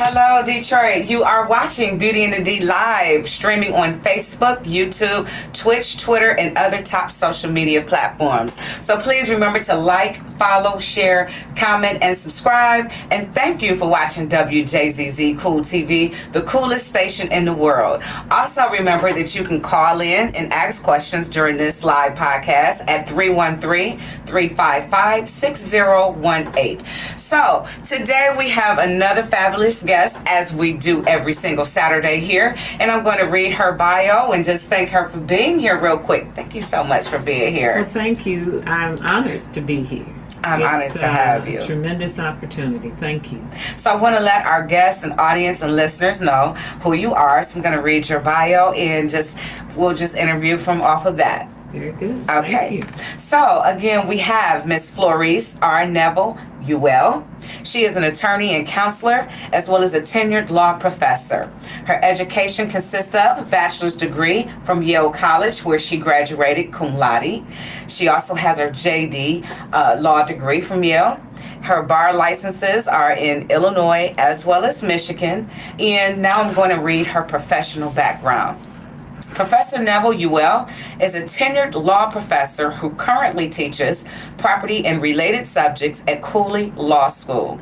Hello, Detroit. You are watching Beauty and the D live, streaming on Facebook, YouTube, Twitch, Twitter, and other top social media platforms. So please remember to like, follow, share, comment, and subscribe. And thank you for watching WJZZ Cool TV, the coolest station in the world. Also remember that you can call in and ask questions during this live podcast at 313-355-6018. So today we have another fabulous guest, as we do every single Saturday here, and I'm going to read her bio and just thank her for being here real quick. Thank you so much for being here. Well, thank you. I'm honored to be here. I'm honored to have you. Tremendous opportunity. Thank you. So I want to let our guests and audience and listeners know who you are. So I'm going to read your bio and we'll just interview from off of that. Very good. Okay. Thank you. So again, we have Miss Florise Neville-Ewell. She is an attorney and counselor, as well as a tenured law professor. Her education consists of a bachelor's degree from Yale College, where she graduated cum laude. She also has her JD law degree from Yale. Her bar licenses are in Illinois as well as Michigan. And now I'm going to read her professional background. Professor Neville-Ewell is a tenured law professor who currently teaches property and related subjects at Cooley Law School.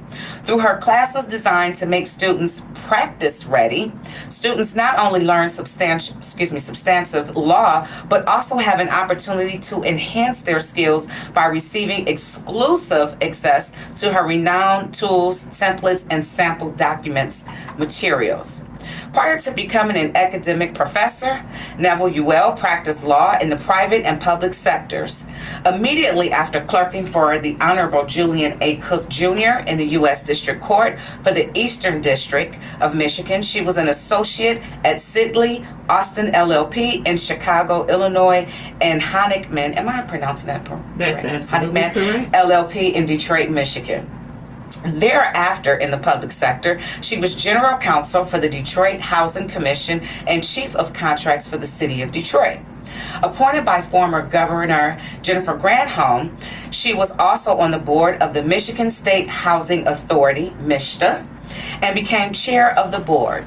Through her classes designed to make students practice ready, students not only learn substantive law, but also have an opportunity to enhance their skills by receiving exclusive access to her renowned tools, templates, and sample documents materials. Prior to becoming an academic professor, Neville-Ewell practiced law in the private and public sectors. Immediately after clerking for the Honorable Julian A. Cook Jr. in the U.S. District Court for the Eastern District of Michigan, she was an associate at Sidley Austin LLP in Chicago, Illinois, and Honickman, am I pronouncing that correct? That's absolutely correct. LLP in Detroit, Michigan. Thereafter, in the public sector, she was general counsel for the Detroit Housing Commission and chief of contracts for the city of Detroit. Appointed by former Governor Jennifer Granholm, she was also on the board of the Michigan State Housing Authority, MISTA, and became chair of the board.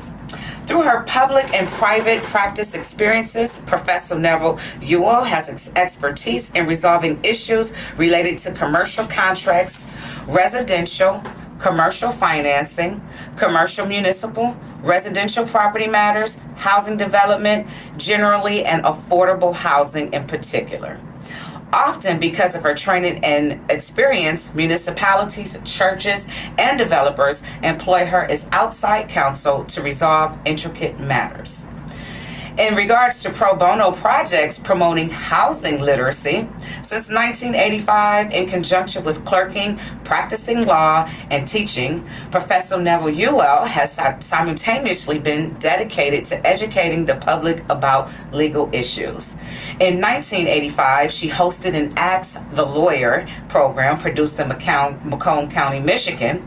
Through her public and private practice experiences, Professor Neville-Ewell has expertise in resolving issues related to commercial contracts, residential, commercial financing, commercial municipal, residential property matters, housing development generally, and affordable housing in particular. Often, because of her training and experience, municipalities, churches, and developers employ her as outside counsel to resolve intricate matters. In regards to pro bono projects promoting housing literacy, since 1985, in conjunction with clerking, practicing law, and teaching, Professor Neville-Ewell has simultaneously been dedicated to educating the public about legal issues. In 1985, she hosted an Ask the Lawyer program produced in Macomb County, Michigan.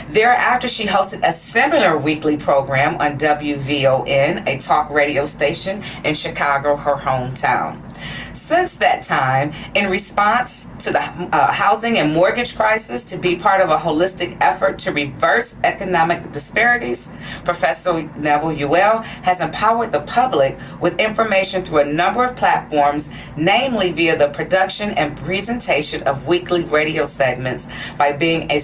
Thereafter, she hosted a similar weekly program on WVON, a talk radio station in Chicago, her hometown. Since that time, in response to the housing and mortgage crisis, to be part of a holistic effort to reverse economic disparities, Professor Neville-Ewell has empowered the public with information through a number of platforms, namely via the production and presentation of weekly radio segments, by being a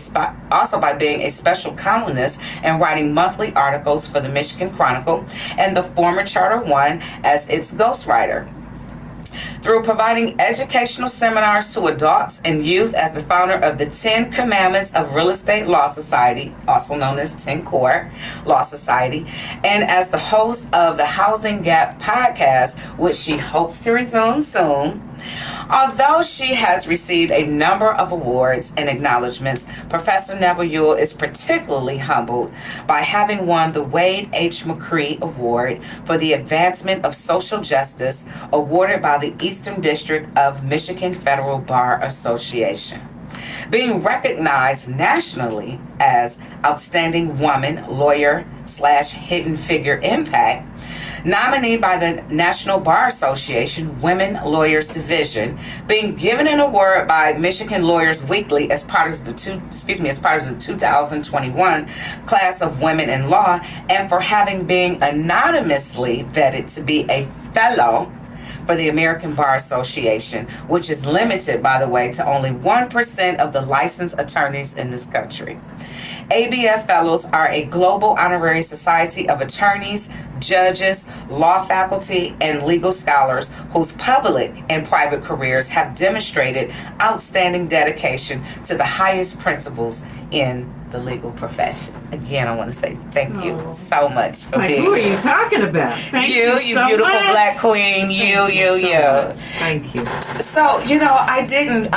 special columnist and writing monthly articles for the Michigan Chronicle and the former Charter One as its ghostwriter. Through providing educational seminars to adults and youth as the founder of the 10 Commandments of Real Estate Law Society, also known as 10 Core Law Society, and as the host of the Housing Gap podcast, which she hopes to resume soon. Although she has received a number of awards and acknowledgments, Professor Neville-Ewell is particularly humbled by having won the Wade H. McCree Award for the Advancement of Social Justice, awarded by the Eastern District of Michigan Federal Bar Association. Being recognized nationally as Outstanding Woman Lawyer / Hidden Figure Impact, nominee by the National Bar Association Women Lawyers Division, being given an award by Michigan Lawyers Weekly as part of the 2021 class of Women in Law, and for having been anonymously vetted to be a fellow for the American Bar Association, which is limited, by the way, to only 1% of the licensed attorneys in this country. ABF Fellows are a global honorary society of attorneys, judges, law faculty, and legal scholars whose public and private careers have demonstrated outstanding dedication to the highest principles in the legal profession. Again, I want to say thank you so much for being who are here. you talking about? Thank you so beautiful much. Black queen. You. Thank you. So, I didn't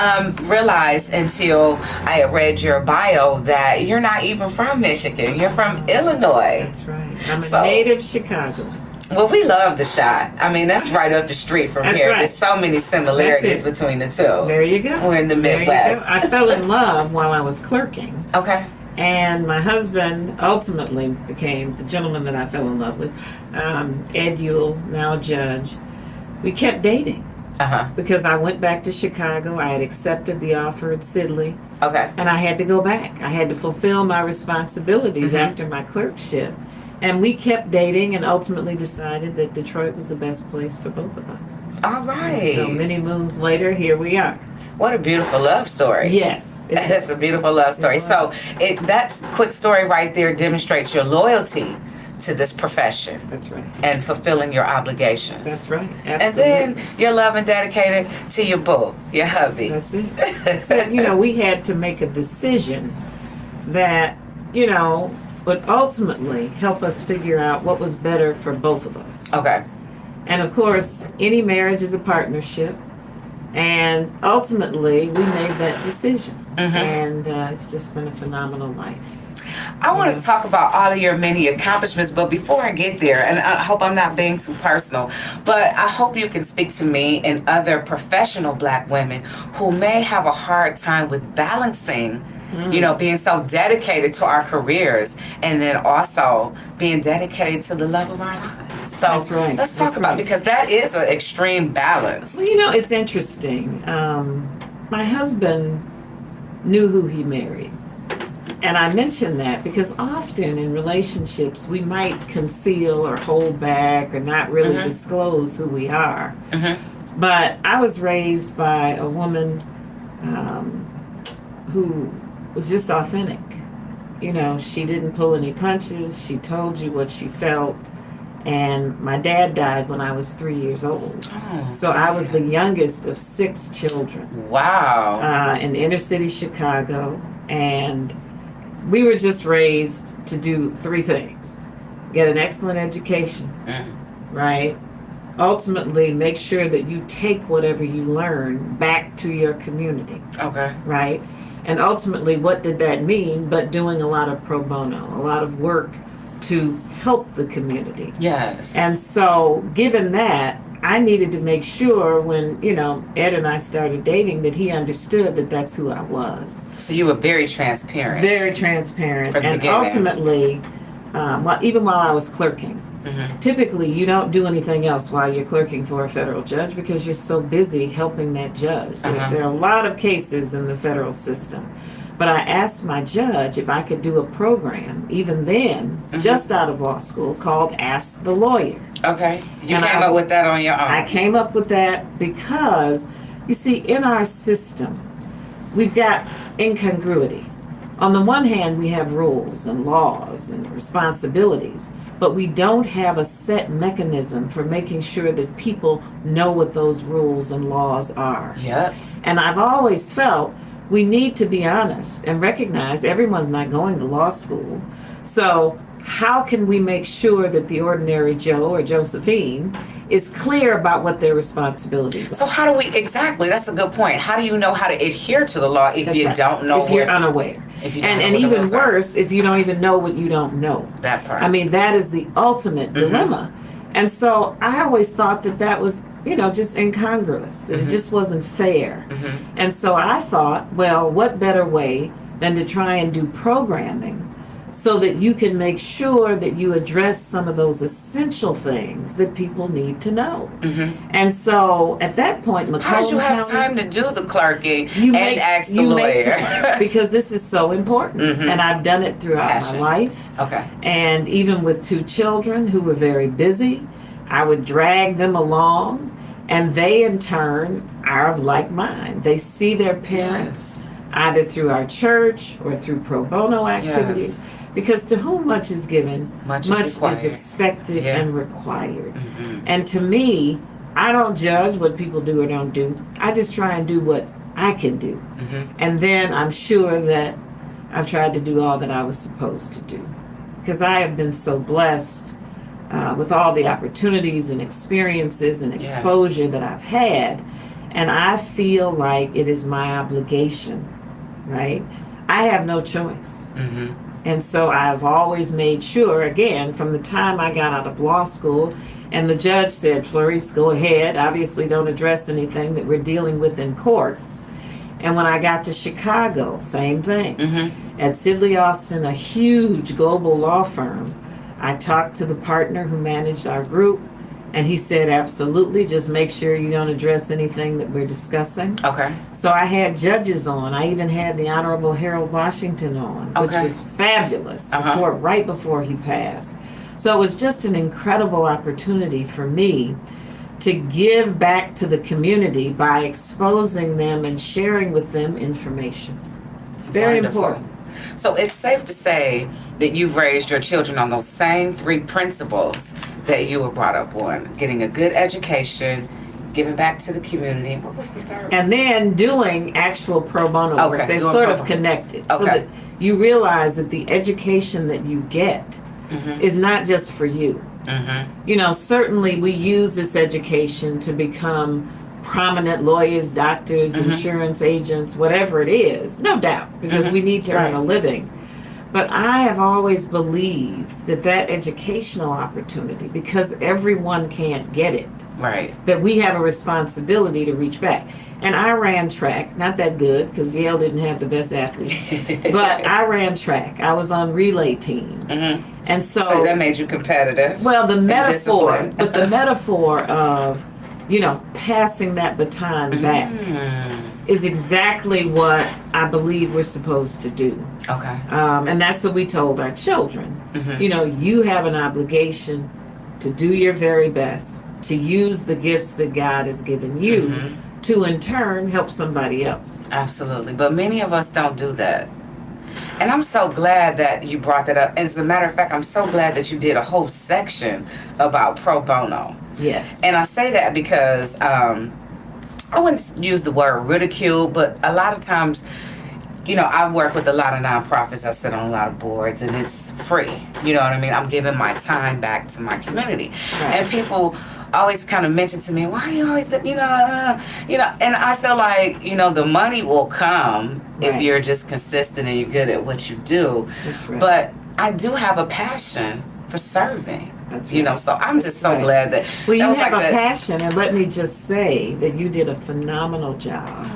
realize until I had read your bio that you're not even from Michigan. You're from Illinois. That's right. I'm a native Chicago. Well, we love the Chi. I mean, that's right up the street from That's here. right. There's so many similarities between the two. There you go. We're in the Midwest. I fell in love while I was clerking. Okay. And my husband ultimately became the gentleman that I fell in love with, Ed Ewell, now a judge. We kept dating because I went back to Chicago. I had accepted the offer at Sidley. Okay. And I had to go back. I had to fulfill my responsibilities after my clerkship. And we kept dating and ultimately decided that Detroit was the best place for both of us. All right. And so many moons later, here we are. What a beautiful love story. Yes. It's a beautiful love story. So that quick story right there demonstrates your loyalty to this profession. That's right. And fulfilling your obligations. That's right. Absolutely. And then you're love and dedicated to your boo, your hubby. That's it. So, we had to make a decision that, would ultimately help us figure out what was better for both of us. Okay. And of course, any marriage is a partnership. And ultimately, we made that decision. And it's just been a phenomenal life. I want to talk about all of your many accomplishments, but before I get there, and I hope I'm not being too personal, but I hope you can speak to me and other professional Black women who may have a hard time with balancing being so dedicated to our careers and then also being dedicated to the love of our lives. So that's right. Let's talk about because that is an extreme balance. Well, it's interesting. My husband knew who he married. And I mention that because often in relationships we might conceal or hold back or not really disclose who we are. But I was raised by a woman who was just authentic. She didn't pull any punches. She told you what she felt. And my dad died when I was 3 years old. So I was the youngest of 6 children. Wow. In inner city Chicago. And we were just raised to do 3 things. Get an excellent education, right? Ultimately, make sure that you take whatever you learn back to your community. Okay. Right? And ultimately, what did that mean? But doing a lot of pro bono, a lot of work to help the community. Yes. And so, given that, I needed to make sure when, Ed and I started dating that he understood that that's who I was. So you were very transparent. Very transparent. From the And beginning. ultimately, even while I was clerking, typically you don't do anything else while you're clerking for a federal judge because you're so busy helping that judge. There are a lot of cases in the federal system. But I asked my judge if I could do a program, even then, just out of law school, called Ask the Lawyer. Okay. You came up with that on your own. I came up with that because, you see, in our system, we've got incongruity. On the one hand, we have rules and laws and responsibilities, but we don't have a set mechanism for making sure that people know what those rules and laws are. Yep. And I've always felt we need to be honest and recognize everyone's not going to law school. So how can we make sure that the ordinary Joe or Josephine is clear about what their responsibilities are? So how do we, exactly, that's a good point. How do you know how to adhere to the law if you don't know? If you're unaware. And even worse, if you don't even know what you don't know. That part. I mean, that is the ultimate dilemma. And so I always thought that was, just incongruous, that it just wasn't fair. And so I thought, well, what better way than to try and do programming so that you can make sure that you address some of those essential things that people need to know. And so at that point, how did you have time to do the clerking and ask the lawyer? Because this is so important. And I've done it throughout my life. Okay. And even with 2 children who were very busy, I would drag them along, and they in turn are of like mind. They see their parents either through our church or through pro bono activities. Because to whom much is given, much is expected and required. And to me, I don't judge what people do or don't do. I just try and do what I can do. And then I'm sure that I've tried to do all that I was supposed to do. Because I have been so blessed with all the opportunities and experiences and exposure that I've had. And I feel like it is my obligation, right? I have no choice. And so I've always made sure, again, from the time I got out of law school, and the judge said, Florise, go ahead. Obviously, don't address anything that we're dealing with in court. And when I got to Chicago, same thing. At Sidley Austin, a huge global law firm, I talked to the partner who managed our group, and he said, absolutely, just make sure you don't address anything that we're discussing. Okay. So I had judges on. I even had the Honorable Harold Washington on, which was fabulous, right before he passed. So it was just an incredible opportunity for me to give back to the community by exposing them and sharing with them information. It's very important. So it's safe to say that you've raised your children on those same 3 principles that you were brought up on: getting a good education, giving back to the community. What was the third? And then doing actual pro bono work. They're sort of connected. So that you realize that the education that you get is not just for you. You know, certainly we use this education to become prominent lawyers, doctors, insurance agents, whatever it is, no doubt, because we need to earn a living. But I have always believed that that educational opportunity, because everyone can't get it, that we have a responsibility to reach back. And I ran track, not that good, because Yale didn't have the best athletes, but I ran track. I was on relay teams. And so that made you competitive. Well, the metaphor, but the metaphor of, you know, passing that baton back is exactly what I believe we're supposed to do. And that's what we told our children. You know, you have an obligation to do your very best, to use the gifts that God has given you to in turn help somebody else. Absolutely. But many of us don't do that. And I'm so glad that you brought that up. As a matter of fact, I'm so glad that you did a whole section about pro bono. Yes. And I say that because I wouldn't use the word ridicule, but a lot of times, you know, I work with a lot of nonprofits. I sit on a lot of boards, and it's free. You know what I mean? I'm giving my time back to my community. And people always kind of mention to me, why are you always, you know, and I feel like, you know, the money will come if you're just consistent and you're good at what you do. But I do have a passion for serving. You know, so I'm just so glad that. Well, you have a passion, and let me just say that you did a phenomenal job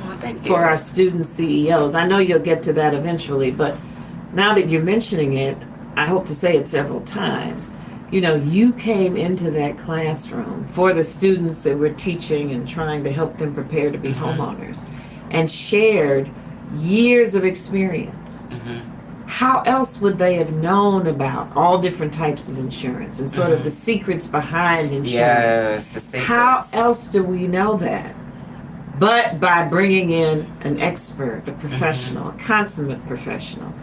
for our student CEOs. I know you'll get to that eventually, but now that you're mentioning it, I hope to say it several times. You know, you came into that classroom for the students that we're teaching and trying to help them prepare to be homeowners, and shared years of experience. How else would they have known about all different types of insurance and sort of the secrets behind insurance? Yes, the secrets. How else do we know that? But by bringing in an expert, a professional, a consummate professional.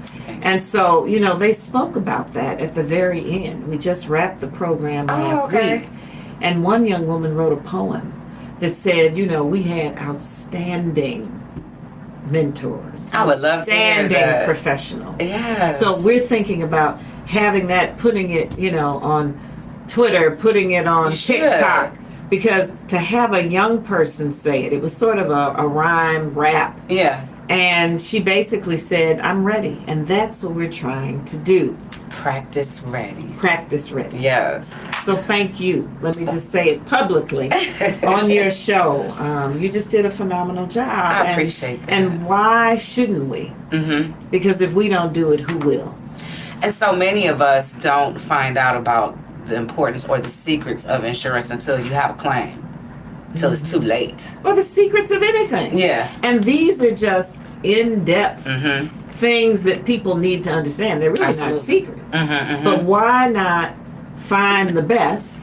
And so, you know, they spoke about that at the very end. We just wrapped the program last week. And one young woman wrote a poem that said, you know, we had outstanding mentors. I would love to hear that. Outstanding professionals. Yes. So we're thinking about having that, putting it, you know, on Twitter, putting it on TikTok. Because to have a young person say it, it was sort of a rhyme rap. And she basically said, I'm ready. And that's what we're trying to do. Practice ready. Practice ready. Yes. So thank you. Let me just say it publicly on your show. You just did a phenomenal job. I appreciate that. And why shouldn't we? Because if we don't do it, who will? And so many of us don't find out about the importance or the secrets of insurance until you have a claim, until it's too late. Or the secrets of anything. Yeah. And these are just in-depth things that people need to understand. They're really not secrets. But why not find the best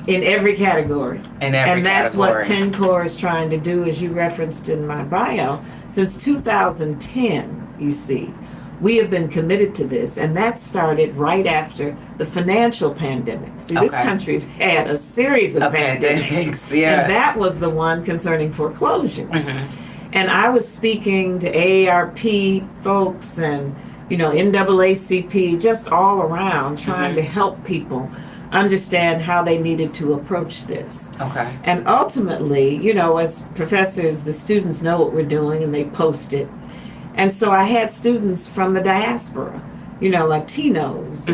in every category? And that's what 10 Core is trying to do, as you referenced in my bio. Since 2010, you see, we have been committed to this, and that started right after the financial pandemic. See, this country's had a series of pandemics, and that was the one concerning foreclosures. And I was speaking to AARP folks and, you know, NAACP, just all around, trying to help people understand how they needed to approach this. And ultimately, you know, as professors, the students know what we're doing and they post it. And so I had students from the diaspora, you know, Latinos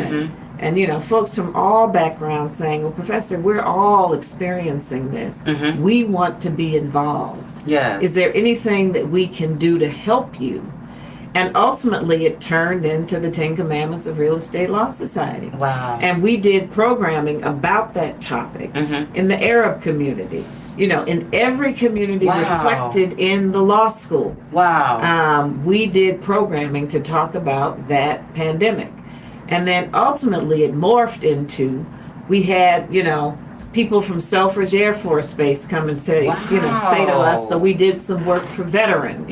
and you know, folks from all backgrounds saying, well, Professor, we're all experiencing this. We want to be involved. Is there anything that we can do to help you? And ultimately, it turned into the 10 Commandments of Real Estate Law Society. And we did programming about that topic in the Arab community, you know, in every community reflected in the law school. We did programming to talk about that pandemic. And then ultimately, it morphed into, we had, you know, people from Selfridge Air Force Base come and say, you know, say to us, so we did some work for veterans.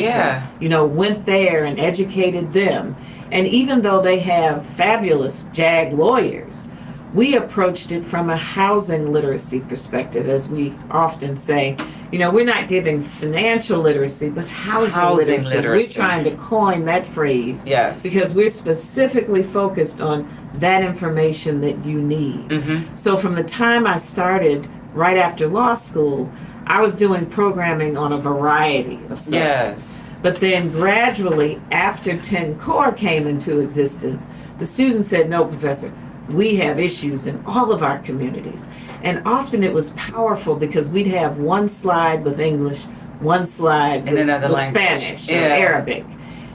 You know, went there and educated them. And even though they have fabulous JAG lawyers, we approached it from a housing literacy perspective, as we often say. You know, we're not giving financial literacy, but housing literacy. We're trying to coin that phrase because we're specifically focused on that information that you need. So from the time I started right after law school, I was doing programming on a variety of subjects. But then gradually, after 10 Core came into existence, the students said, no, Professor, we have issues in all of our communities. And often it was powerful because we'd have one slide with English, one slide with Spanish or Arabic.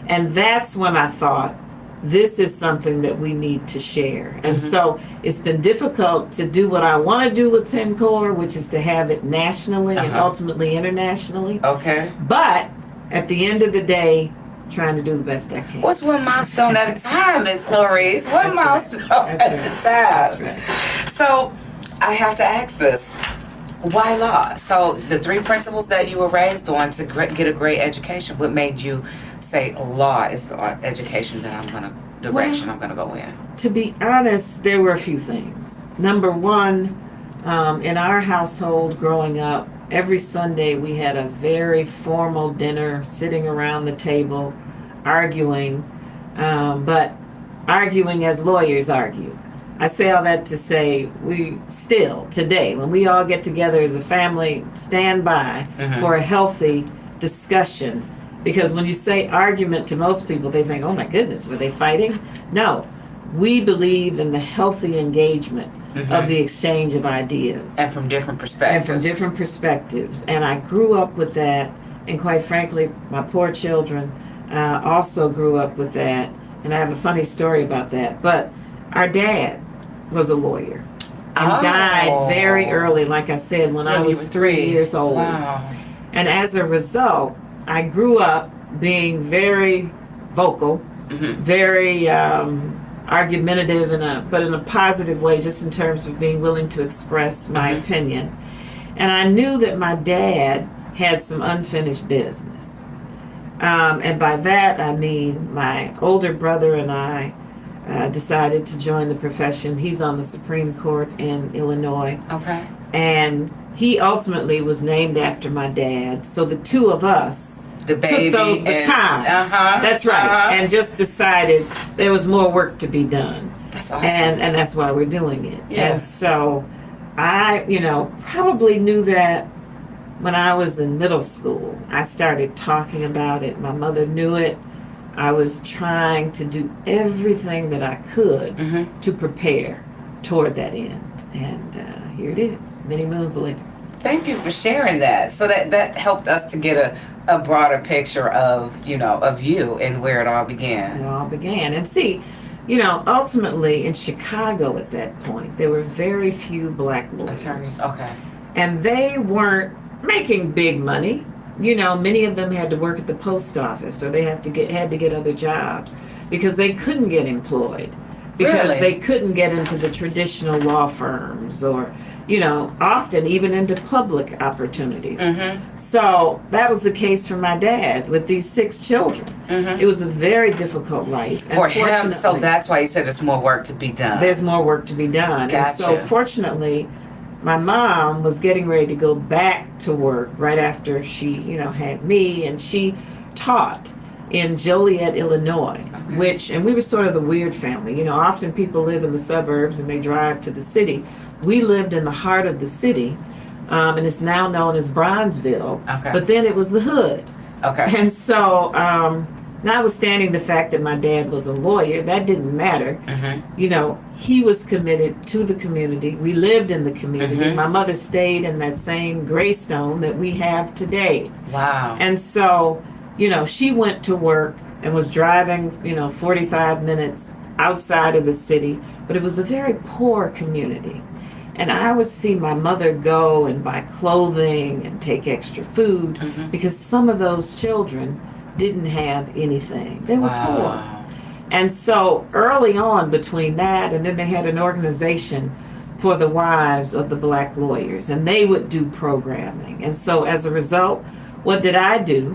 And that's when I thought, this is something that we need to share. And so it's been difficult to do what I want to do with 10 Core, which is to have it nationally and ultimately internationally. But at the end of the day, trying to do the best I can. What's one milestone at a time, Ms. Florise? One milestone at a time. That's right. So I have to ask this. Why law? So the 3 principles that you were raised on to get a great education, what made you say law is the education that I'm going to, direction I'm going to go in? To be honest, there were a few things. Number one, in our household growing up, every Sunday we had a very formal dinner, sitting around the table, arguing, but arguing as lawyers argue. I say all that to say we still, today, when we all get together as a family, stand by for a healthy discussion. Because when you say argument to most people, they think, oh my goodness, were they fighting? No, we believe in the healthy engagement of the exchange of ideas. And from different perspectives. And I grew up with that. And quite frankly, my poor children also grew up with that. And I have a funny story about that. But our dad was a lawyer and died very early, like I said, when I was 3 years old. And as a result, I grew up being very vocal, very argumentative, but in a positive way, just in terms of being willing to express my opinion. And I knew that my dad had some unfinished business. And by that, I mean my older brother and I decided to join the profession. He's on the Supreme Court in Illinois. And he ultimately was named after my dad. So the two of us took those batons. That's right. And just decided there was more work to be done. That's awesome. And that's why we're doing it. And so I, probably knew that when I was in middle school. I started talking about it. My mother knew it. I was trying to do everything that I could to prepare toward that end. And here it is, many moons later. Thank you for sharing that. So that helped us to get a broader picture of, of you and where it all began. It all began. And see, ultimately in Chicago at that point, there were very few black lawyers. Attorneys, okay. And they weren't making big money. Many of them had to work at the post office, or they had to get other jobs because they couldn't get employed, because Really? they couldn't get into the traditional law firms, or often even into public opportunities. Mm-hmm. So that was the case for my dad with these 6 children. Mm-hmm. It was a very difficult life. For him, so that's why he said there's more work to be done. There's more work to be done. Gotcha. And so fortunately, my mom was getting ready to go back to work right after she, had me, and she taught in Joliet, Illinois, Okay. and we were sort of the weird family. Often people live in the suburbs and they drive to the city. We lived in the heart of the city, and it's now known as Bronzeville, Okay. but then it was the hood. Okay. And so, notwithstanding the fact that my dad was a lawyer, that didn't matter. Mm-hmm. He was committed to the community. We lived in the community. Mm-hmm. My mother stayed in that same graystone that we have today. Wow. And so, she went to work and was driving, 45 minutes outside of the city, but it was a very poor community. And I would see my mother go and buy clothing and take extra food Mm-hmm. because some of those children didn't have anything. They were poor. Wow. And so early on between that, and then they had an organization for the wives of the black lawyers, and they would do programming. And so as a result, what did I do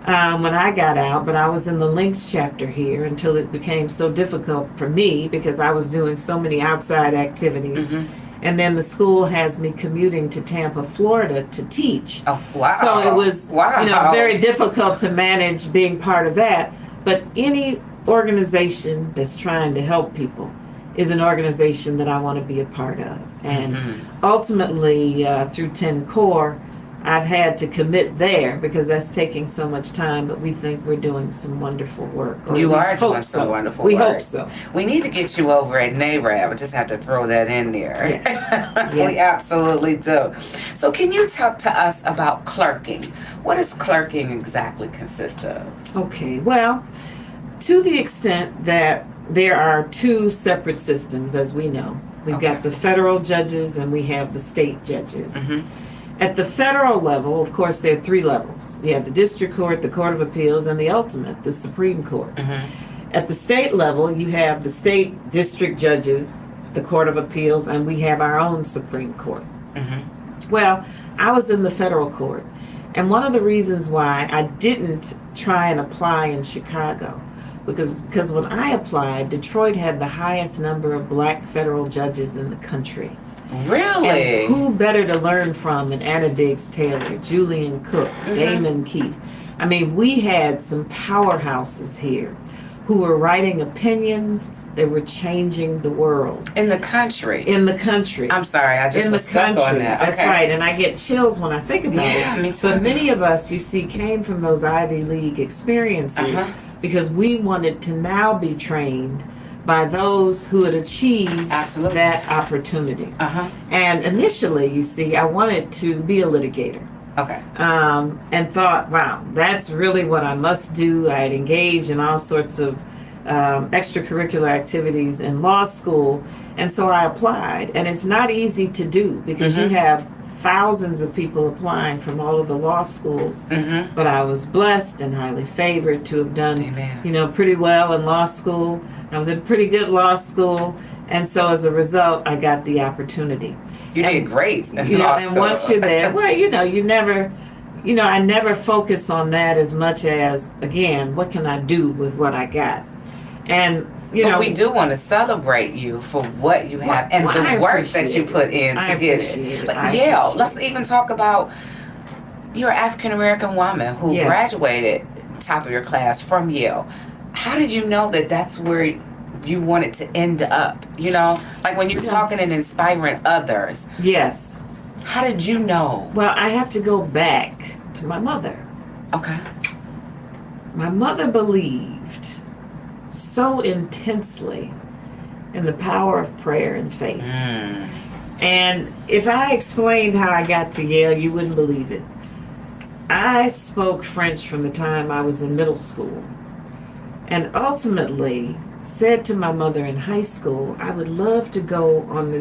when I got out? But I was in the Links chapter here until it became so difficult for me because I was doing so many outside activities. Mm-hmm. And then the school has me commuting to Tampa, Florida to teach. Oh, wow. So it was, very difficult to manage being part of that. But any organization that's trying to help people is an organization that I want to be a part of. And ultimately, through 10 Core, I've had to commit there because that's taking so much time, but we think we're doing some wonderful work. You are doing some wonderful work. We hope so. We need to get you over at NARAB. I just have to throw that in there. Yes. We absolutely do. So can you talk to us about clerking? What does clerking exactly consist of? Okay, well, to the extent that there are 2 separate systems, as we know. We've got the federal judges and we have the state judges. Mm-hmm. At the federal level, of course, there are 3 levels. You have the district court, the court of appeals, and the ultimate, the Supreme Court. Mm-hmm. At the state level, you have the state district judges, the court of appeals, and we have our own Supreme Court. Mm-hmm. Well, I was in the federal court, and one of the reasons why I didn't try and apply in Chicago, because when I applied, Detroit had the highest number of black federal judges in the country. Really? And who better to learn from than Anna Diggs Taylor, Julian Cook, Damon Keith? I mean, we had some powerhouses here who were writing opinions that were changing the world. In the country? In the country. I'm sorry, I just in was the stuck country. on that. That's right, and I get chills when I think about it. Me too. But many of us, you see, came from those Ivy League experiences because we wanted to now be trained by those who had achieved that opportunity. And initially, you see, I wanted to be a litigator. Okay. And thought, wow, that's really what I must do. I had engaged in all sorts of extracurricular activities in law school, and so I applied. And it's not easy to do because you have thousands of people applying from all of the law schools. But I was blessed and highly favored to have done, pretty well in law school. I was in pretty good law school, and so as a result, I got the opportunity. You did great. And once you're there, well, you never, I never focus on that as much as, again, what can I do with what I got? And but we do want to celebrate you for what you have and the work that you put in to get it. Like Yale, let's even talk about you're an African American woman who graduated top of your class from Yale. How did you know that that's where you wanted to end up? Like when you're talking and inspiring others. Yes. How did you know? Well, I have to go back to my mother. Okay. My mother believed so intensely in the power of prayer and faith. And if I explained how I got to Yale, you wouldn't believe it. I spoke French from the time I was in middle school. And ultimately, said to my mother in high school, I would love to go on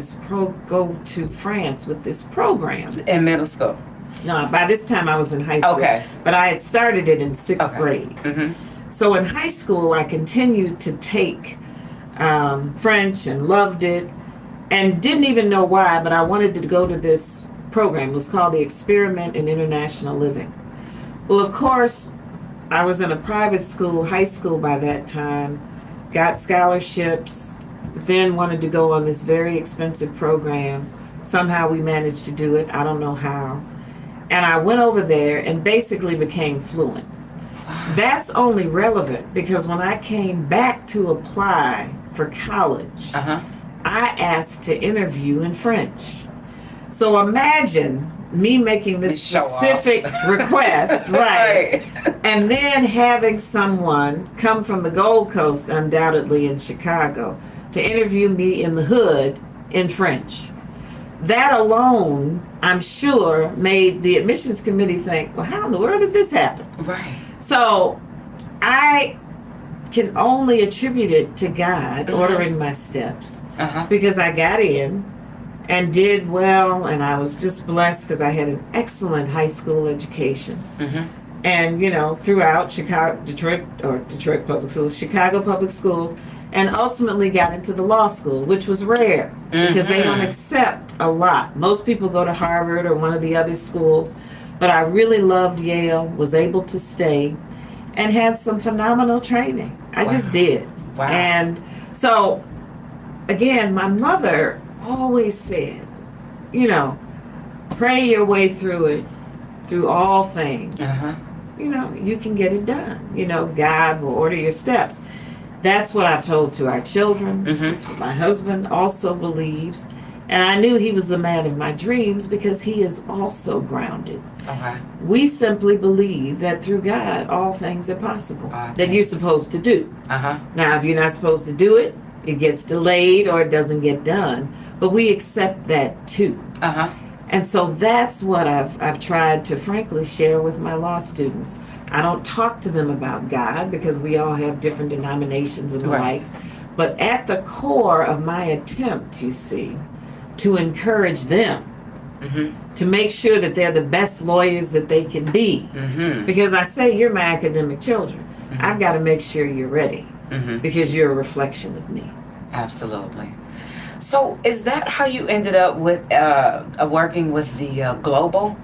go to France with this program. In middle school? No, by this time I was in high school. Okay. But I had started it in sixth grade. Mm-hmm. So in high school, I continued to take French and loved it and didn't even know why, but I wanted to go to this program. It was called the Experiment in International Living. Well, of course, I was in a private school, high school by that time, got scholarships, then wanted to go on this very expensive program. Somehow we managed to do it. I don't know how. And I went over there and basically became fluent. That's only relevant because when I came back to apply for college, I asked to interview in French. So imagine me making this specific request, right? And then having someone come from the Gold Coast, undoubtedly in Chicago, to interview me in the hood in French. That alone, I'm sure, made the admissions committee think, well, how in the world did this happen? Right. So I can only attribute it to God ordering my steps because I got in and did well, and I was just blessed because I had an excellent high school education. And, you know, throughout Detroit Public Schools, Chicago Public Schools, and ultimately got into the law school, which was rare because they don't accept a lot. Most people go to Harvard or one of the other schools, but I really loved Yale, was able to stay, and had some phenomenal training. I just did. Wow. And so, again, my mother always said, you know, pray your way through it, through all things. You know, you can get it done. You know, God will order your steps. That's what I've told to our children. That's what my husband also believes. And I knew he was the man of my dreams because he is also grounded. We simply believe that through God, all things are possible that you're supposed to do. Now, if you're not supposed to do it, it gets delayed or it doesn't get done. But we accept that too. And so that's what I've tried to frankly share with my law students. I don't talk to them about God because we all have different denominations and the like. But at the core of my attempt, you see, to encourage them to make sure that they're the best lawyers that they can be. Because I say, you're my academic children. I've got to make sure you're ready because you're a reflection of me. Absolutely. So is that how you ended up with working with the global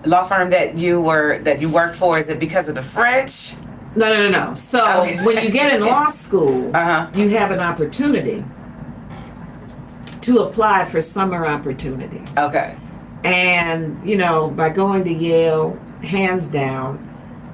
law firm that you worked for? Is it because of the French? No. So when you get in law school, you have an opportunity to apply for summer opportunities. And, you know, by going to Yale, hands down,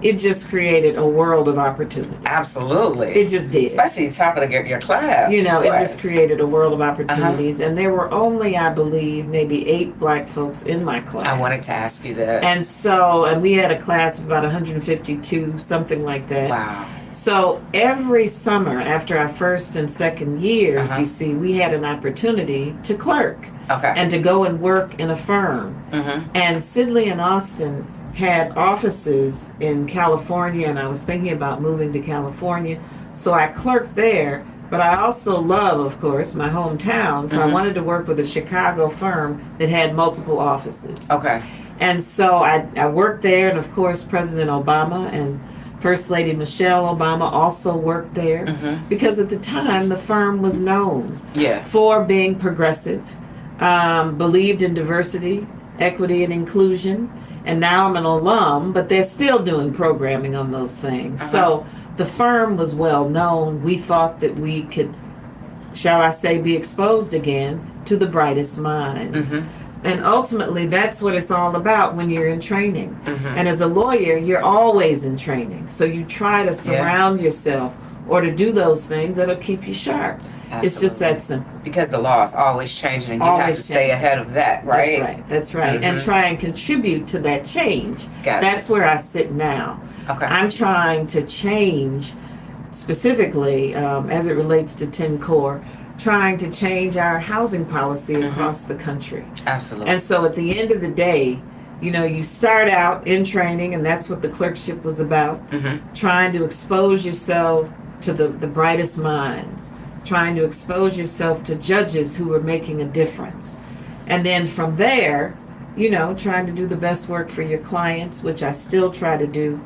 it just created a world of opportunity. Absolutely. It just did. Especially top of your class. You know, it just created a world of opportunities. And there were only, I believe, maybe 8 black folks in my class. I wanted to ask you that. And we had a class of about 152, something like that. Wow. So every summer after our first and second years, you see, we had an opportunity to clerk. And to go and work in a firm. And Sidley and Austin had offices in California, and I was thinking about moving to California. So I clerked there, but I also love, of course, my hometown. So I wanted to work with a Chicago firm that had multiple offices. And so I worked there, and of course, President Obama and First Lady Michelle Obama also worked there because at the time the firm was known for being progressive, believed in diversity, equity, and inclusion. And now I'm an alum, but they're still doing programming on those things. So the firm was well known. We thought that we could, shall I say, be exposed again to the brightest minds. And ultimately, that's what it's all about when you're in training. And as a lawyer, you're always in training. So you try to surround yourself or to do those things that'll keep you sharp. It's just that simple. Because the law is always changing and you have to stay ahead of that, right? That's right. And try and contribute to that change. That's where I sit now. I'm trying to change specifically as it relates to 10 Core, trying to change our housing policy across the country. Absolutely. And so at the end of the day, You start out in training, and that's what the clerkship was about, trying to expose yourself to the brightest minds, trying to expose yourself to judges who were making a difference. And then from there, trying to do the best work for your clients, which I still try to do,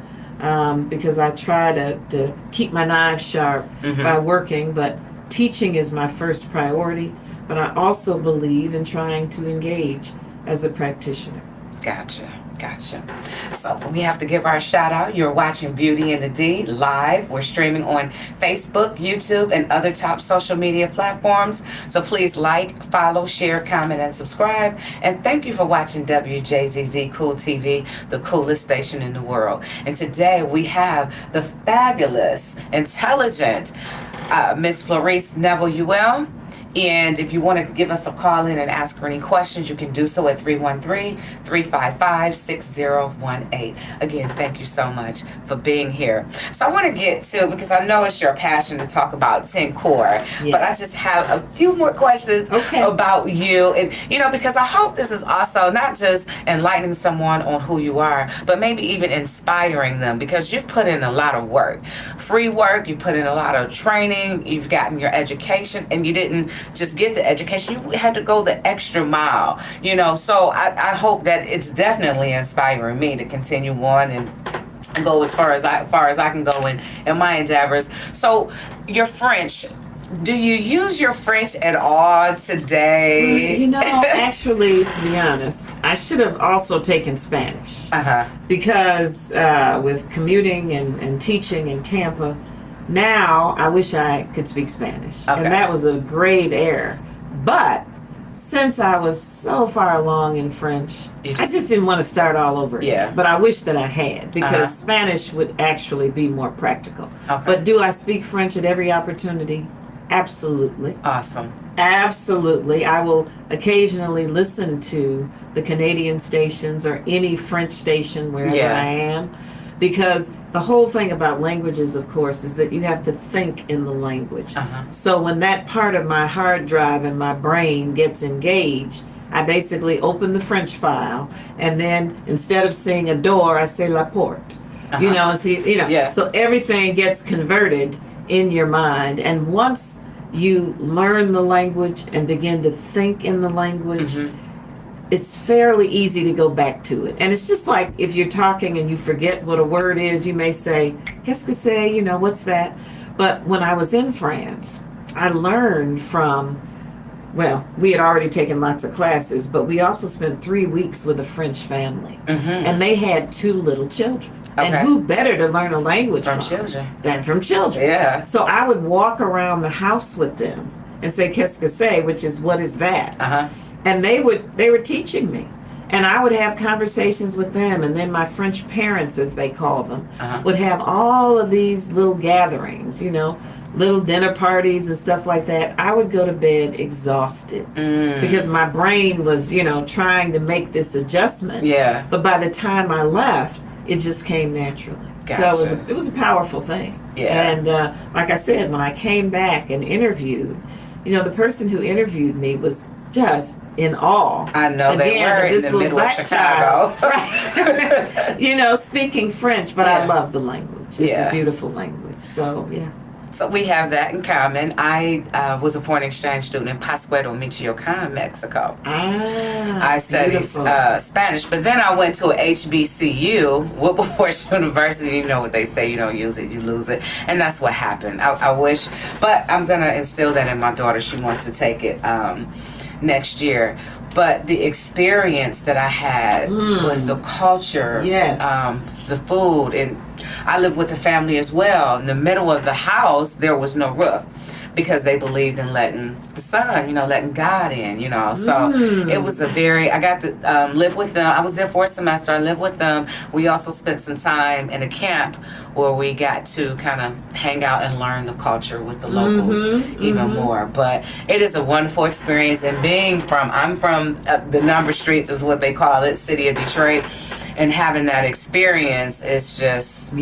because I try to keep my knives sharp by working, but teaching is my first priority. But I also believe in trying to engage as a practitioner. Gotcha. So we have to give our shout out. You're watching Beauty and the D live. We're streaming on Facebook, YouTube, and other top social media platforms. So please like, follow, share, comment, and subscribe. And thank you for watching WJZZ Cool TV, the coolest station in the world. And today we have the fabulous, intelligent Miss Florise Neville-Ewell. And if you want to give us a call in and ask her any questions, you can do so at 313-355-6018. Again, thank you so much for being here. So I want to get to, because I know it's your passion to talk about 10 core, but I just have a few more questions about you. And, because I hope this is also not just enlightening someone on who you are, but maybe even inspiring them, because you've put in a lot of work. Free work, you've put in a lot of training, you've gotten your education, and you didn't just get the education, you had to go the extra mile, so I hope that it's definitely inspiring me to continue on and go as far as I can go in my endeavors. So your French, do you use your French at all today? Actually, to be honest, I should have also taken Spanish, because with commuting and teaching in Tampa, now, I wish I could speak Spanish, and that was a grave error. But since I was so far along in French, I just didn't want to start all over again. But I wish that I had, because Spanish would actually be more practical. But do I speak French at every opportunity? Absolutely. Awesome. Absolutely. I will occasionally listen to the Canadian stations or any French station wherever I am. Because the whole thing about languages, of course, is that you have to think in the language. So when that part of my hard drive and my brain gets engaged, I basically open the French file, and then instead of saying a door, I say la porte. So everything gets converted in your mind. And once you learn the language and begin to think in the language, it's fairly easy to go back to it. And it's just like if you're talking and you forget what a word is, you may say, qu'est-ce que c'est, what's that? But when I was in France, I learned from, we had already taken lots of classes, but we also spent 3 weeks with a French family. And they had 2 little children. And who better to learn a language from children than from children? Yeah. So I would walk around the house with them and say, qu'est-ce que c'est, which is, what is that? And they were teaching me, and I would have conversations with them. And then my French parents, as they call them, would have all of these little gatherings, little dinner parties and stuff like that. I would go to bed exhausted because my brain was, trying to make this adjustment. But by the time I left, it just came naturally. So it was a powerful thing. And like I said, when I came back and interviewed, the person who interviewed me was just in awe. I know. Again, they were in the middle of Chicago. Speaking French, but I love the language. It's a beautiful language. So, So we have that in common. I was a foreign exchange student in Pascuero, Michoacan, Mexico. I studied Spanish, but then I went to a HBCU, Wilberforce University. You know what they say, you don't use it, you lose it. And that's what happened. I wish, but I'm going to instill that in my daughter. She wants to take it next year. But the experience that I had was the culture, the food, and I lived with the family as well. In the middle of the house, there was no roof because they believed in letting the sun, letting God in, So it was I got to live with them. I was there for a semester. I lived with them. We also spent some time in a camp where we got to kind of hang out and learn the culture with the locals even more. But it is a wonderful experience. And I'm from the number streets is what they call it, city of Detroit. And having that experience is just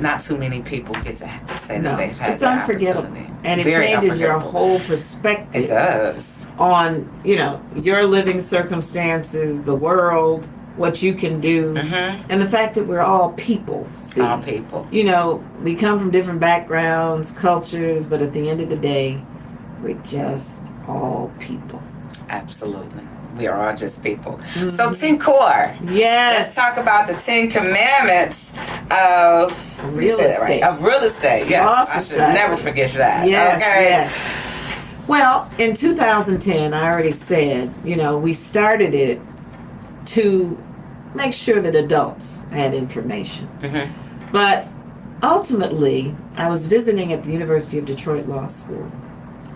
not too many people get to say that they've had that unforgettable. Opportunity. And it changes your whole perspective. It does. On, your living circumstances, the world, what you can do, and the fact that we're all people. See? All people. You know, we come from different backgrounds, cultures, but at the end of the day, we're just all people. Absolutely. We are all just people. So, Ten Core. Yes. Let's talk about the 10 Commandments of real estate. Right? Of real estate. Yes. I should never forget that. Yes, okay. Yes. Well, in 2010, I already said, you know, we started it to make sure that adults had information. But ultimately, I was visiting at the University of Detroit Law School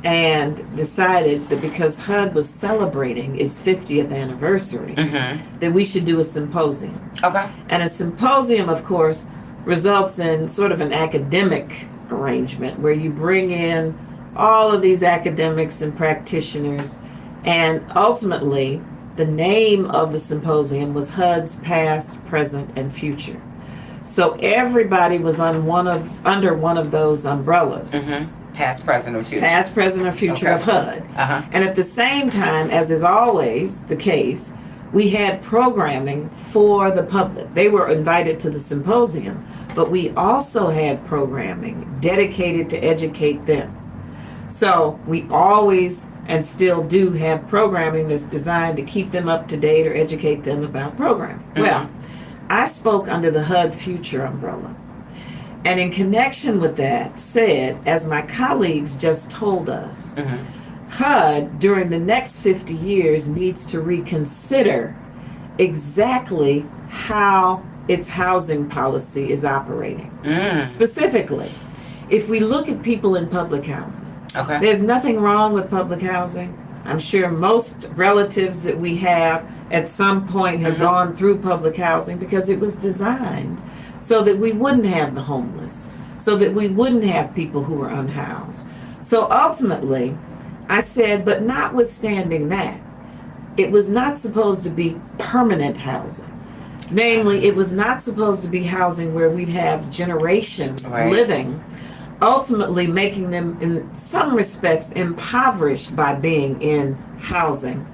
and decided that because HUD was celebrating its 50th anniversary, that we should do a symposium. Okay. And a symposium, of course, results in sort of an academic arrangement where you bring in all of these academics and practitioners, and ultimately the name of the symposium was HUD's Past, Present, and Future. So everybody was on under one of those umbrellas. Past, present, or future. Past, present, or future of HUD. And at the same time, as is always the case, we had programming for the public. They were invited to the symposium, but we also had programming dedicated to educate them. So we always and still do have programming that's designed to keep them up to date or educate them about programming. Well, I spoke under the HUD Future umbrella. And in connection with that, said, as my colleagues just told us, HUD during the next 50 years needs to reconsider exactly how its housing policy is operating. Specifically, if we look at people in public housing, there's nothing wrong with public housing. I'm sure most relatives that we have at some point have gone through public housing because it was designed so that we wouldn't have the homeless, so that we wouldn't have people who were unhoused. So ultimately, I said, but notwithstanding that, it was not supposed to be permanent housing. Namely, it was not supposed to be housing where we'd have generations living, ultimately making them, in some respects, impoverished by being in housing.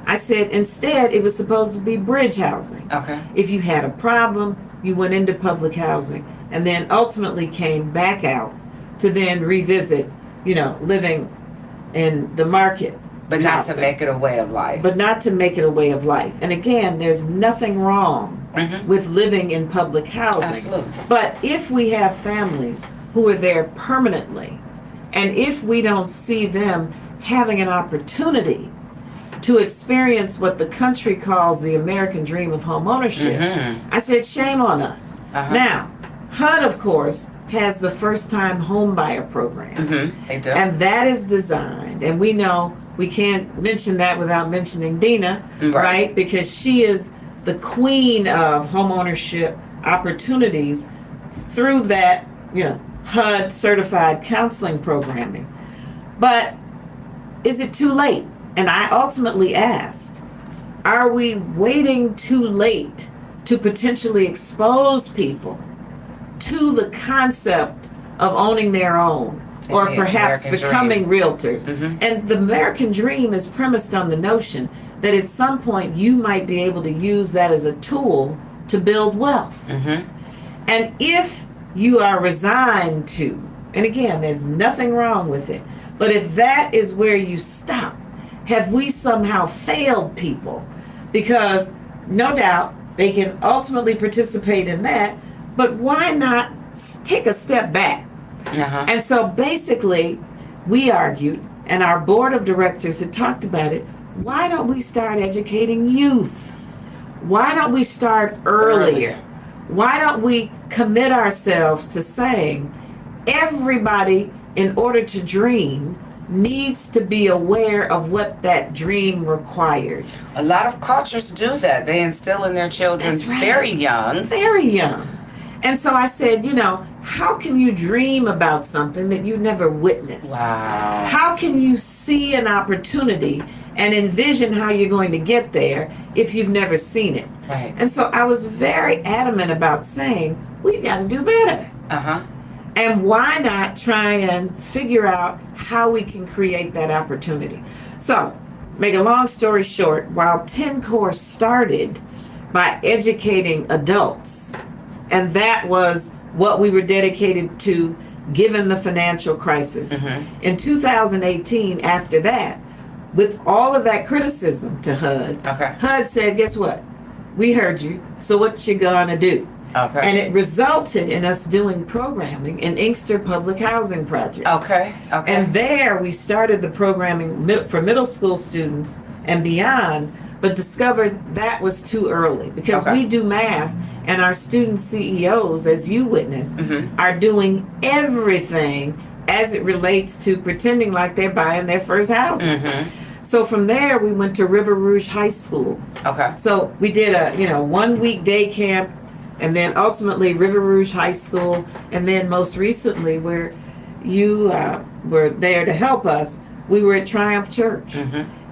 I said, instead, it was supposed to be bridge housing. If you had a problem, you went into public housing and then ultimately came back out to then revisit, you know, living in the market. But not to make it a way of life. But not to make it a way of life. And again, there's nothing wrong with living in public housing. Absolutely. But if we have families who are there permanently, and if we don't see them having an opportunity to experience what the country calls the American dream of home ownership, I said, shame on us. Now, HUD, of course, has the first-time home buyer program. They do. And that is designed, and we know we can't mention that without mentioning Dina, right? Because she is the queen of home ownership opportunities through that, you know, HUD certified counseling programming. But is it too late? And I ultimately asked, are we waiting too late to potentially expose people to the concept of owning their own, or perhaps becoming realtors? And the American dream is premised on the notion that at some point you might be able to use that as a tool to build wealth. And if you are resigned to, and again, there's nothing wrong with it, but if that is where you stop, have we somehow failed people? Because no doubt they can ultimately participate in that, but why not take a step back? And so basically, we argued, and our board of directors had talked about it, why don't we start educating youth? Why don't we start earlier? Why don't we commit ourselves to saying everybody, in order to dream, needs to be aware of what that dream requires? A lot of cultures do that. They instill in their children very young. Very young. And so I said, you know, how can you dream about something that you never witnessed? Wow. How can you see an opportunity and envision how you're going to get there if you've never seen it? Right. And so I was very adamant about saying, we got to do better. And why not try and figure out how we can create that opportunity? So, make a long story short, while 10 Core started, by educating adults. And that was what we were dedicated to given the financial crisis. In 2018, after that, with all of that criticism to HUD, HUD said, guess what? We heard you, so what you gonna do? And it resulted in us doing programming in Inkster Public Housing Project. And there we started the programming for middle school students and beyond, but discovered that was too early because we do math and our student CEOs, as you witnessed, are doing everything as it relates to pretending like they're buying their first houses. So from there, we went to River Rouge High School. So we did a 1 week day camp, and then ultimately River Rouge High School, and then most recently, where you were there to help us, we were at Triumph Church.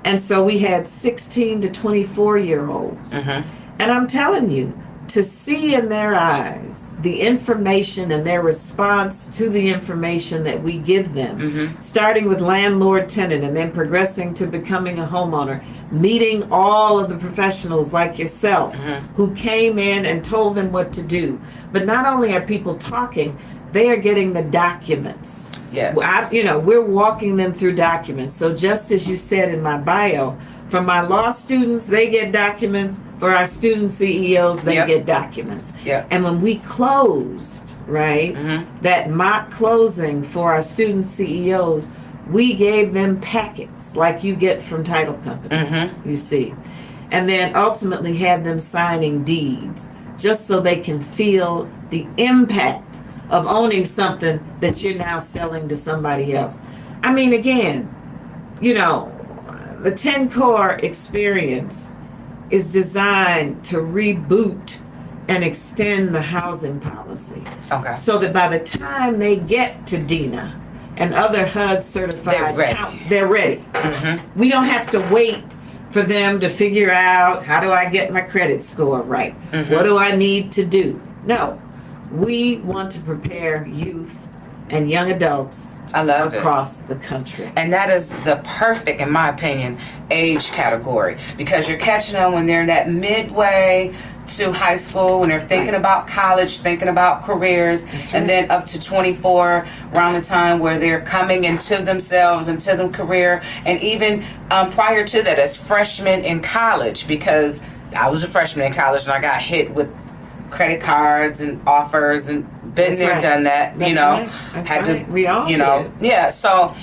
And so we had 16 to 24-year-olds. And I'm telling you, to see in their eyes the information and their response to the information that we give them, starting with landlord tenant and then progressing to becoming a homeowner, meeting all of the professionals like yourself who came in and told them what to do. But not only are people talking, they are getting the documents. We're walking them through documents. So just as you said in my bio, for my law students, they get documents. For our student CEOs, they get documents. And when we closed, that mock closing for our student CEOs, we gave them packets like you get from title companies, you see. And then ultimately had them signing deeds just so they can feel the impact of owning something that you're now selling to somebody else. I mean, again, the 10 Core experience is designed to reboot and extend the housing policy. So that by the time they get to DINA and other HUD certified, they're ready. We don't have to wait for them to figure out, how do I get my credit score right? What do I need to do? No, we want to prepare youth and young adults across the country. And that is the perfect, in my opinion, age category, because you're catching them when they're in that midway to high school, when they're thinking about college, thinking about careers, and then up to 24, around the time where they're coming into themselves, into the career, and even prior to that as freshmen in college, because I was a freshman in college and I got hit with credit cards and offers and been there, done that, had to, we all did. So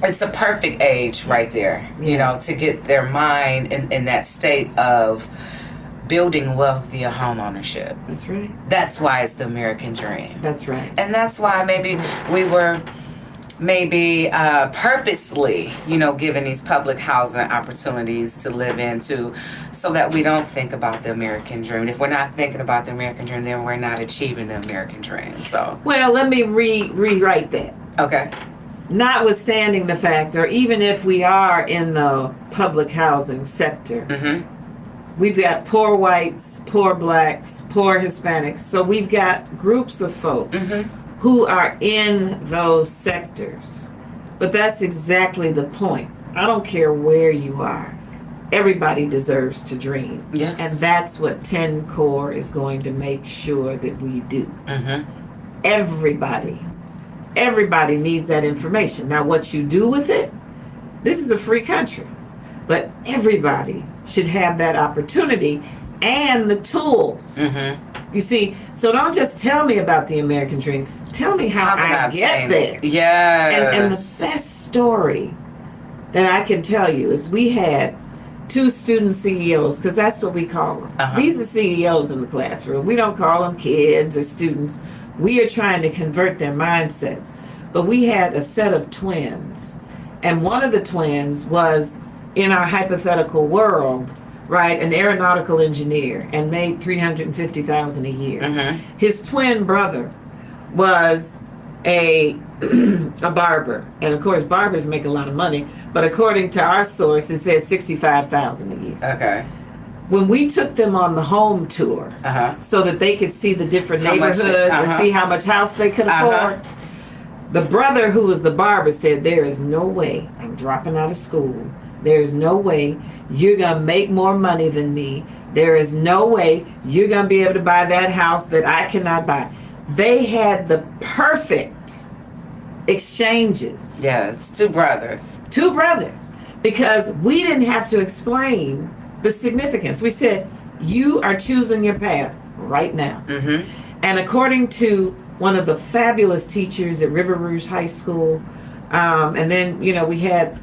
it's a perfect age right there, to get their mind in that state of building wealth via home ownership. That's right. That's why it's the American dream. That's right. And that's why maybe we were purposely, given these public housing opportunities to live into, so that we don't think about the American dream. If we're not thinking about the American dream, then we're not achieving the American dream. So, well, let me rewrite that. Notwithstanding the fact, or even if we are in the public housing sector, we've got poor whites, poor blacks, poor Hispanics. So we've got groups of folk who are in those sectors. But that's exactly the point. I don't care where you are. Everybody deserves to dream. And that's what 10 Core is going to make sure that we do. Everybody needs that information. Now, what you do with it, this is a free country. But everybody should have that opportunity and the tools. You see, so don't just tell me about the American dream. Tell me how I get there. And the best story that I can tell you is we had 2 student CEOs, because that's what we call them. These are CEOs in the classroom. We don't call them kids or students. We are trying to convert their mindsets. But we had a set of twins. And one of the twins was, in our hypothetical world, an aeronautical engineer, and made $350,000 a year. His twin brother was a barber, and of course barbers make a lot of money, but according to our source it says $65,000 a year. When we took them on the home tour, so that they could see the different neighborhoods and see how much house they could afford, the brother who was the barber said, there is no way I'm dropping out of school There is no way you're going to make more money than me. There is no way you're going to be able to buy that house that I cannot buy. They had the perfect exchanges. Yes, two brothers. Two brothers. Because we didn't have to explain the significance. We said, you are choosing your path right now. Mm-hmm. And according to one of the fabulous teachers at River Rouge High School, and then, you know, we had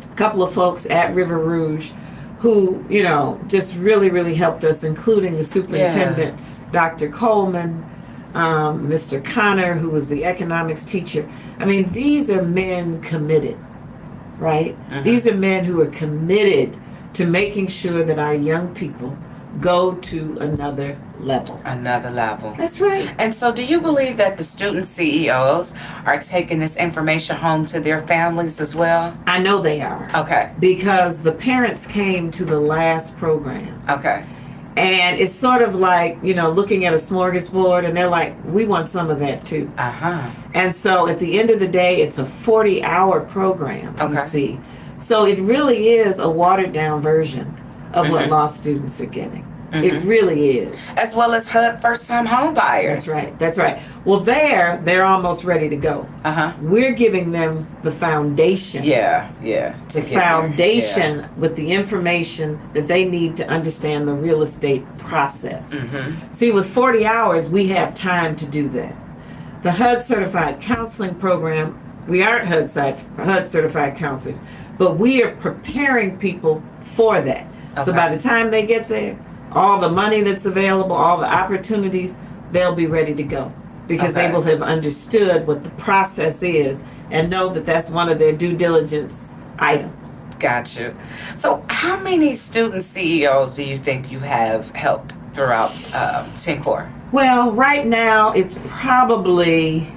a couple of folks at River Rouge who, you know, just really, really helped us, including the superintendent, Dr. Coleman, Mr. Connor, who was the economics teacher. I mean, these are men committed, right? Mm-hmm. These are men who are committed to making sure that our young people go to another level. Another level. That's right. And so do you believe that the student CEOs are taking this information home to their families as well? I know they are. Okay. Because the parents came to the last program. Okay. And it's sort of like, you know, looking at a smorgasbord, and they're like, we want some of that too. Uh-huh. And so at the end of the day, it's a 40-hour program, you see. So it really is a watered-down version of what law students are getting. It really is. As well as first-time home buyers. That's right. That's right. Well, they're almost ready to go. Uh-huh. We're giving them the foundation. Yeah. The foundation with the information that they need to understand the real estate process. Mm-hmm. See, with 40 hours, we have time to do that. The HUD certified counseling program, we aren't HUD certified counselors, but we are preparing people for that. Okay. So by the time they get there, all the money that's available, all the opportunities, they'll be ready to go because they will have understood what the process is and know that that's one of their due diligence items. Got you. So how many student CEOs do you think you have helped throughout TNCOR? Well, right now it's probably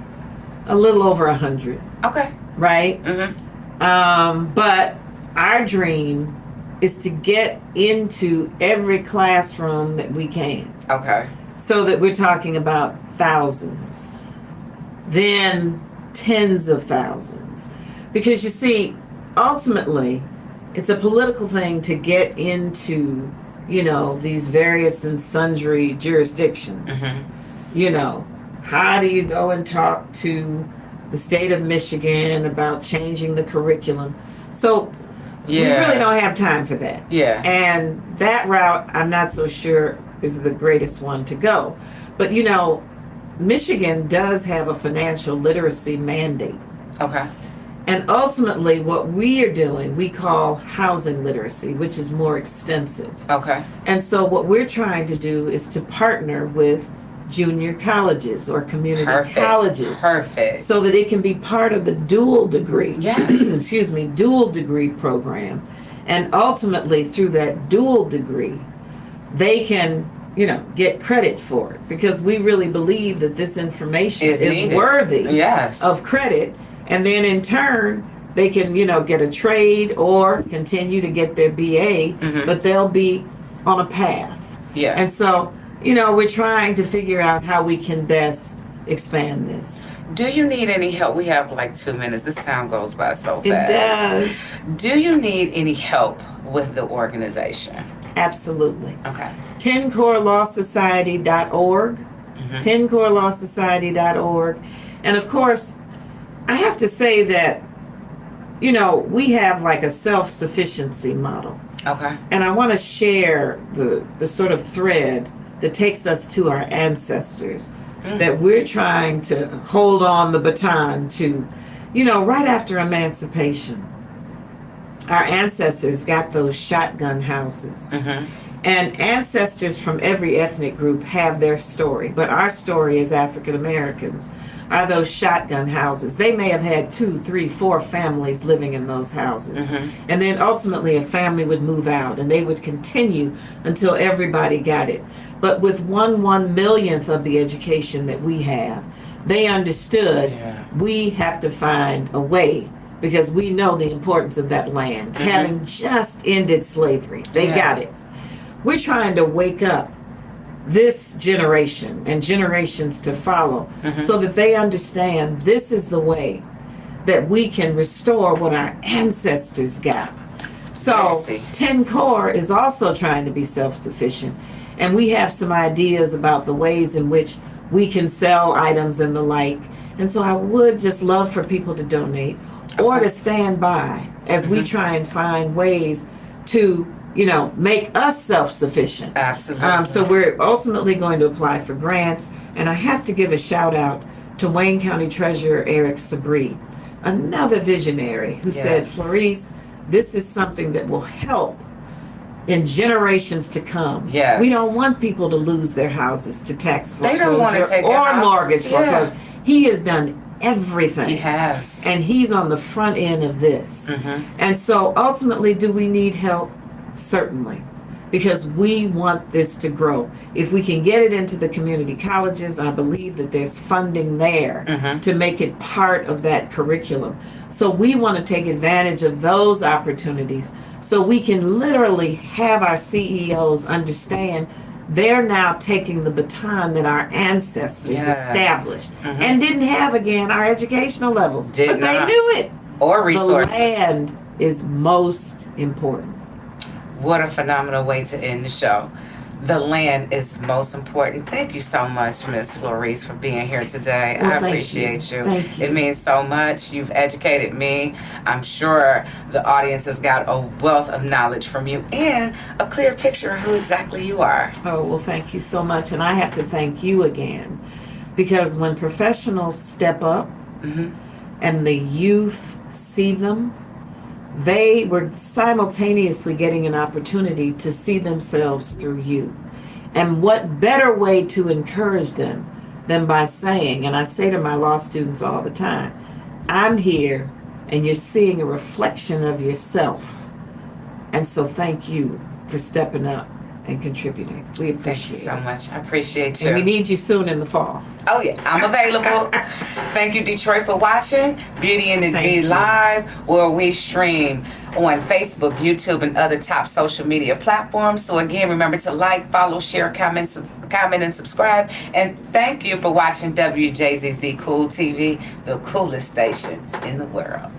a little over 100. Okay. Right? Mm-hmm. But our dream is to get into every classroom that we can. Okay. So that we're talking about thousands, then tens of thousands. Because you see, ultimately, it's a political thing to get into, you know, these various and sundry jurisdictions. Mm-hmm. You know, how do you go and talk to the state of Michigan about changing the curriculum? So we really don't have time for that. Yeah. And that route, I'm not so sure is the greatest one to go. But, you know, Michigan does have a financial literacy mandate. Okay. And ultimately, what we are doing, we call housing literacy, which is more extensive. Okay. And so what we're trying to do is to partner with junior colleges or community colleges. Perfect. So that it can be part of the dual degree. Dual degree program. And ultimately, through that dual degree, they can, you know, get credit for it. Because we really believe that this information is worthy of credit. And then in turn, they can, you know, get a trade or continue to get their BA, but they'll be on a path. Yeah. And so, you know, we're trying to figure out how we can best expand this. Do you need any help? We have like 2 minutes. This time goes by so fast. It does. Do you need any help with the organization? Absolutely. Okay. TNCORLawSociety.org. 10corelawsociety.org. And of course, I have to say that, you know, we have like a self-sufficiency model. Okay. And I want to share the sort of thread that takes us to our ancestors, that we're trying to hold on the baton to. You know, right after emancipation, our ancestors got those shotgun houses. And ancestors from every ethnic group have their story, but our story as African Americans are those shotgun houses. They may have had 2, 3, 4 families living in those houses. And then ultimately a family would move out and they would continue until everybody got it. But with 1/1,000,000th of the education that we have, they understood we have to find a way because we know the importance of that land. Having just ended slavery, they got it. We're trying to wake up this generation and generations to follow so that they understand this is the way that we can restore what our ancestors got. So 10 Core is also trying to be self-sufficient. And we have some ideas about the ways in which we can sell items and the like. And so I would just love for people to donate or to stand by as we try and find ways to, make us self-sufficient. Absolutely. So we're ultimately going to apply for grants. And I have to give a shout out to Wayne County Treasurer Eric Sabri, another visionary who said, Florise, this is something that will help in generations to come. Yes. We don't want people to lose their houses to tax foreclosure they don't want to take or mortgage foreclosure. He has done everything. He has. And he's on the front end of this. And so ultimately, do we need help? Certainly. Because we want this to grow. If we can get it into the community colleges, I believe that there's funding there to make it part of that curriculum. So we want to take advantage of those opportunities so we can literally have our CEOs understand they're now taking the baton that our ancestors established and didn't have, again, our educational levels. But they knew it. Or resources. The land is most important. What a phenomenal way to end the show. The land is most important. Thank you so much, Miss Florise, for being here today. Well, I appreciate you. Thank you. It means so much. You've educated me. I'm sure the audience has got a wealth of knowledge from you and a clear picture of who exactly you are. Oh, well, thank you so much. And I have to thank you again, because when professionals step up and the youth see them, they were simultaneously getting an opportunity to see themselves through you. And what better way to encourage them than by saying, and I say to my law students all the time, I'm here and you're seeing a reflection of yourself. And so thank you for stepping up and contributing. We appreciate it. Thank you so much. I appreciate you. And we need you soon in the fall. Oh, yeah. I'm available. Thank you, Detroit, for watching Beauty in the D Live, where we stream on Facebook, YouTube, and other top social media platforms. So, again, remember to like, follow, share, comment, and subscribe. And thank you for watching WJZZ Cool TV, the coolest station in the world.